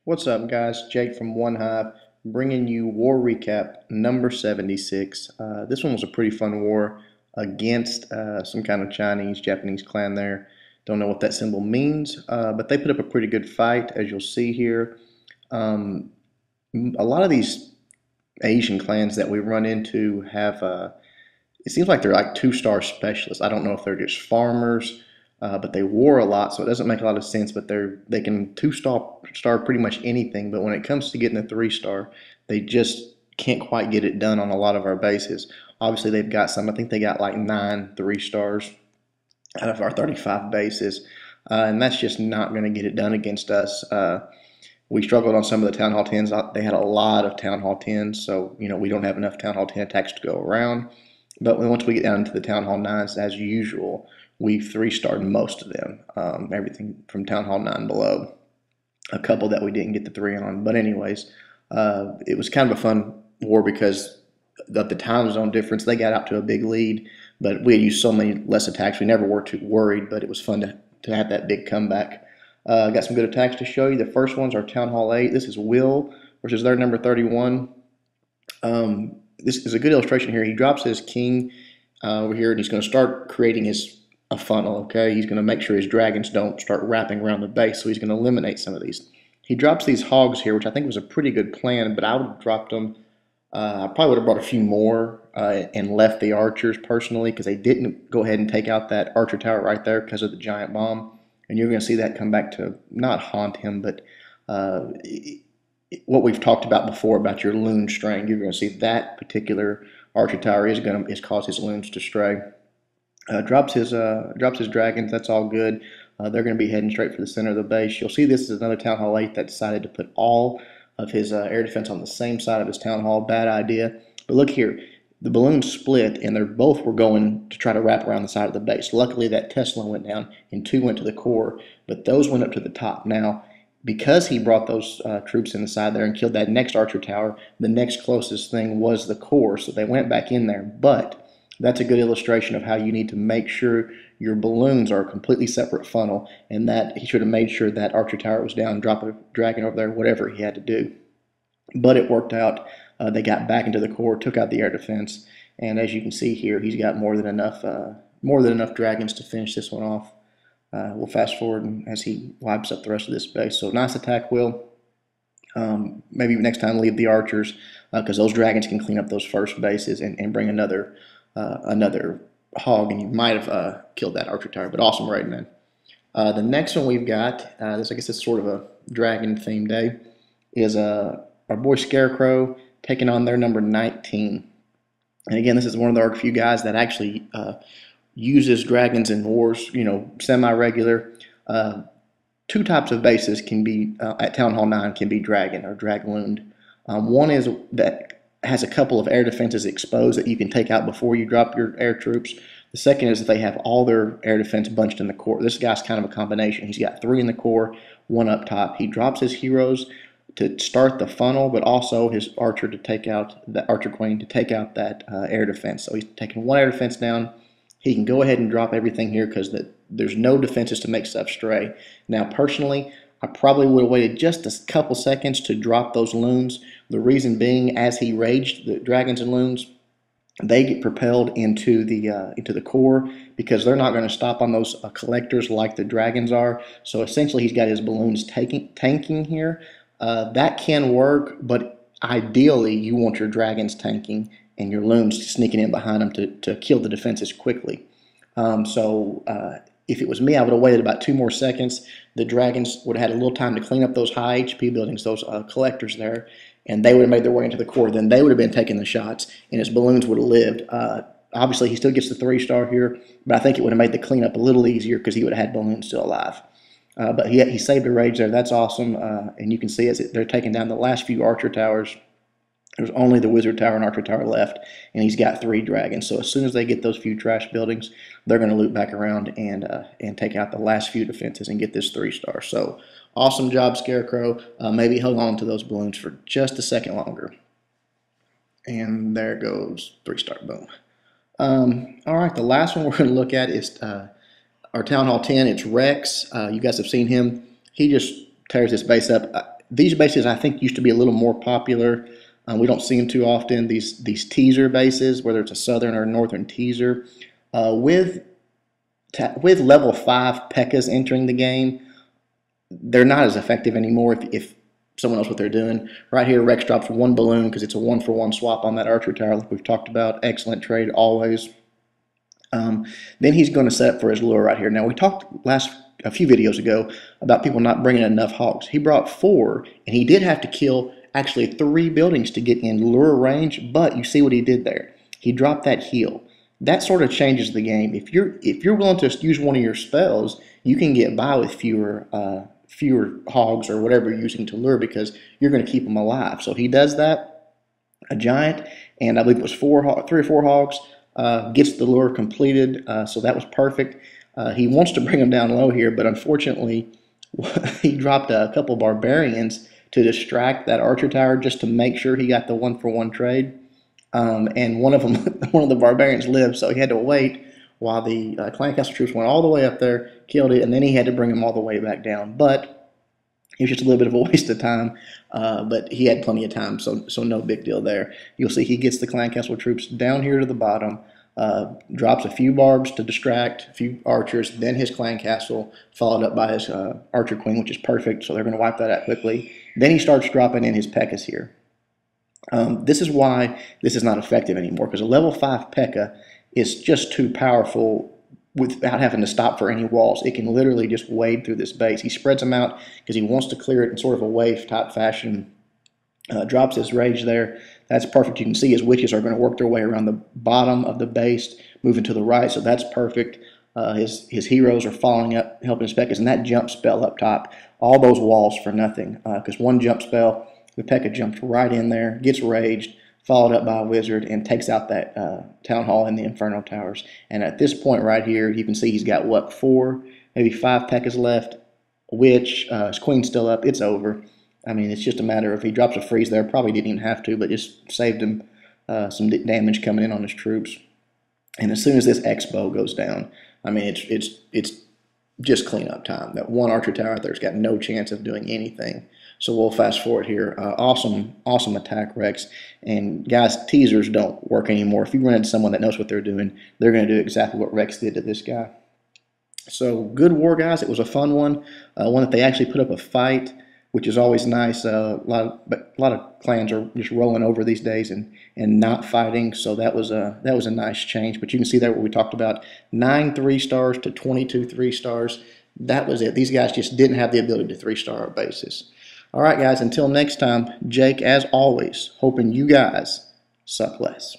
What's up, guys? Jake from OneHive bringing you War Recap number 76. This one was a pretty fun war against some kind of Chinese, Japanese clan there. Don't know what that symbol means, but they put up a pretty good fight, as you'll see here. Um, a lot of these Asian clans that we run into have it seems like they're like two-star specialists. I don't know if they're just farmers, but they war a lot, so it doesn't make a lot of sense. But they can two-star pretty much anything. But when it comes to getting a three-star, they just can't quite get it done on a lot of our bases. Obviously, they've got some. I think they got like 9 3-stars out of our 35 bases, and that's just not going to get it done against us. We struggled on some of the Town Hall 10s. They had a lot of Town Hall 10s, so we don't have enough Town Hall 10 attacks to go around. But once we get down into the Town Hall 9s, as usual, we 3-starred most of them, everything from Town Hall 9 below. A couple that we didn't get the 3 on. But anyways, it was kind of a fun war because of the time zone difference. They got out to a big lead, but we had used so many less attacks. We never were too worried, but it was fun to have that big comeback. Got some good attacks to show you. The first one's our Town Hall 8. This is Will versus their number 31. This is a good illustration here. He drops his king over here, and he's going to start creating a funnel, okay? He's going to make sure his dragons don't start wrapping around the base, so he's going to eliminate some of these. He drops these hogs here, which I think was a pretty good plan, but I would have dropped them. I probably would have brought a few more and left the archers personally because they didn't go ahead and take out that archer tower right there because of the giant bomb. And you're going to see that come back to not haunt him, but what we've talked about before about your loon straying. You're going to see that particular archer tower is cause his loons to stray. Drops his dragons. That's all good. They're going to be heading straight for the center of the base. You'll see this is another Town Hall 8 that decided to put all of his air defense on the same side of his Town Hall. Bad idea. But look here. The balloons split, and they both were going to try to wrap around the side of the base. Luckily, that Tesla went down, and 2 went to the core, but those went up to the top. Now, because he brought those troops in the side there and killed that next archer tower, the next closest thing was the core, so they went back in there. But that's a good illustration of how you need to make sure your balloons are a completely separate funnel, and that he should have made sure that archer tower was down, drop a dragon over there, whatever he had to do. But it worked out. They got back into the core, took out the air defense, and as you can see here, he's got more than enough dragons to finish this one off. We'll fast forward as he wipes up the rest of this base. So nice attack, Will. Maybe next time leave the archers because those dragons can clean up those first bases and bring another hog, and you might have killed that archer tower. But awesome raid, man. The next one we've got, I guess it's sort of a dragon themed day, is our boy Scarecrow taking on their number 19. And again, this is one of our few guys that actually uses dragons in wars, semi-regular. 2 types of bases can be, at Town Hall 9, can be dragon or draglooned. One is that has a couple of air defenses exposed that you can take out before you drop your air troops. The second is that they have all their air defense bunched in the core. This guy's kind of a combination. He's got 3 in the core, 1 up top. He drops his heroes to start the funnel, but also his archer to take out the archer queen to take out that air defense. So he's taking 1 air defense down. He can go ahead and drop everything here because there's no defenses to make stuff stray. Now, personally, I probably would have waited just a couple seconds to drop those loons. The reason being, as he raged, the dragons and loons, they get propelled into the core because they're not going to stop on those collectors like the dragons are. So essentially, he's got his balloons tanking here. That can work, but ideally, you want your dragons tanking and your loons sneaking in behind them to kill the defenses quickly. If it was me, I would have waited about 2 more seconds. The dragons would have had a little time to clean up those high HP buildings, those collectors there, and they would have made their way into the core. Then they would have been taking the shots, and his balloons would have lived. Obviously, he still gets the 3-star here, but I think it would have made the cleanup a little easier because he would have had balloons still alive. But he saved a rage there. That's awesome. And you can see as they're taking down the last few archer towers, there's only the wizard tower and archer tower left, and he's got 3 dragons. So as soon as they get those few trash buildings, they're going to loop back around and take out the last few defenses and get this 3-star. So awesome job, Scarecrow. Maybe held on to those balloons for just a second longer. And there goes 3-star. Boom. All right, the last one we're going to look at is our Town Hall 10. It's Rex. You guys have seen him. He just tears this base up. These bases, I think, used to be a little more popular. We don't see them too often. These teaser bases, whether it's a southern or northern teaser, with level 5 P.E.K.K.A.s entering the game, they're not as effective anymore if someone knows what they're doing. Right here, Rex drops one balloon because it's a 1-for-1 swap on that archer tower like we've talked about. Excellent trade always. Then he's going to set up for his lure right here. Now, we talked a few videos ago about people not bringing enough hogs. He brought 4, and he did have to kill actually 3 buildings to get in lure range, but you see what he did there. He dropped that heal. That sort of changes the game. If you're willing to use one of your spells, you can get by with fewer hogs or whatever you're using to lure because you're going to keep them alive. So he does that, a giant, and I believe it was 3 or 4 hogs, gets the lure completed, so that was perfect. He wants to bring them down low here, but unfortunately he dropped a couple barbarians to distract that archer tower just to make sure he got the 1-for-1 trade. And one of the barbarians lived, so he had to wait while the clan castle troops went all the way up there, killed it, and then he had to bring them all the way back down. But it was just a little bit of a waste of time, but he had plenty of time, so no big deal there. You'll see he gets the clan castle troops down here to the bottom, drops a few barbs to distract, a few archers, then his clan castle, followed up by his archer queen, which is perfect, so they're going to wipe that out quickly. Then he starts dropping in his P.E.K.K.A.s here. This is why this is not effective anymore, because a level 5 P.E.K.K.A. is just too powerful without having to stop for any walls. It can literally just wade through this base. He spreads them out because he wants to clear it in sort of a wave type fashion. Drops his rage there. That's perfect. You can see his witches are going to work their way around the bottom of the base, moving to the right, so that's perfect. His heroes are following up, helping his P.E.K.K.A.s, and that jump spell up top, all those walls for nothing, because one jump spell, the P.E.K.K.A. jumps right in there, gets raged, followed up by a wizard, and takes out that town hall and the inferno towers. And at this point right here, you can see he's got, what, 4, maybe 5 P.E.K.K.A.s left, which his queen's still up. It's over. I mean, it's just a matter of, if he drops a freeze there, probably didn't even have to, but just saved him some damage coming in on his troops. And as soon as this X-bow goes down, I mean, it's just cleanup time. That one archer tower out there's got no chance of doing anything. So we'll fast forward here. Awesome attack, Rex. And guys, teasers don't work anymore. If you run into someone that knows what they're doing, they're going to do exactly what Rex did to this guy. So good war, guys. It was a fun one. One that they actually put up a fight, which is always nice. A lot of clans are just rolling over these days and not fighting. So that was a nice change. But you can see there what we talked about: 9 3-stars to 22 3-stars. That was it. These guys just didn't have the ability to 3-star our bases. All right, guys, until next time, Jake, as always, hoping you guys suck less.